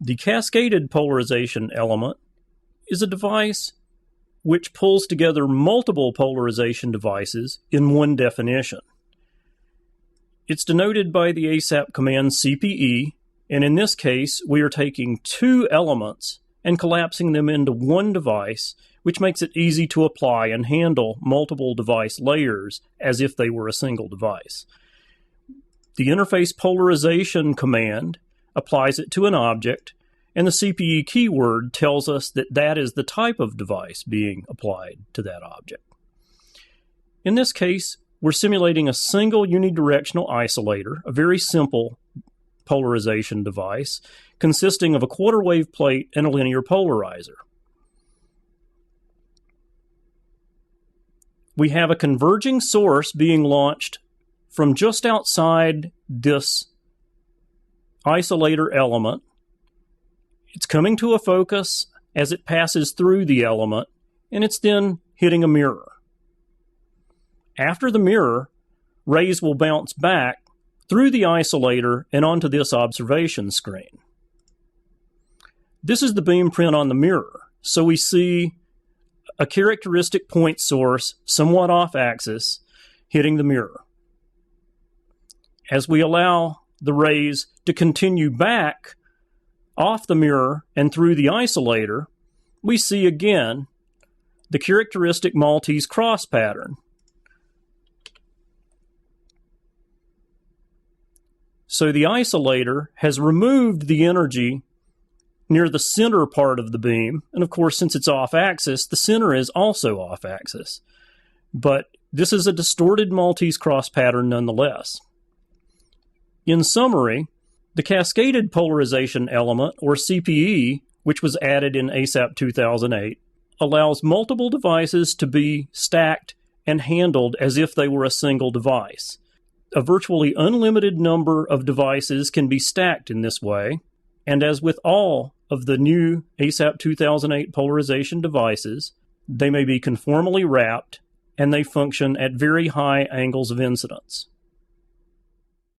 The Cascaded Polarization Element is a device which pulls together multiple polarization devices in one definition. It's denoted by the ASAP command CPE, and in this case, we are taking two elements and collapsing them into one device, which makes it easy to apply and handle multiple device layers as if they were a single device. The interface polarization command applies it to an object, and the CPE keyword tells us that that is the type of device being applied to that object. In this case, we're simulating a single unidirectional isolator, a very simple polarization device consisting of a quarter wave plate and a linear polarizer. We have a converging source being launched from just outside this isolator element. It's coming to a focus as it passes through the element, and it's then hitting a mirror. After the mirror, rays will bounce back through the isolator and onto this observation screen. This is the beam print on the mirror, so we see a characteristic point source somewhat off axis hitting the mirror. As we allow the rays to continue back off the mirror and through the isolator, we see again the characteristic Maltese cross pattern. So the isolator has removed the energy near the center part of the beam, and of course, since it's off axis, the center is also off axis. But this is a distorted Maltese cross pattern nonetheless. In summary, the Cascaded Polarization Element, or CPE, which was added in ASAP 2008, allows multiple devices to be stacked and handled as if they were a single device. A virtually unlimited number of devices can be stacked in this way, and as with all of the new ASAP 2008 polarization devices, they may be conformally wrapped and they function at very high angles of incidence.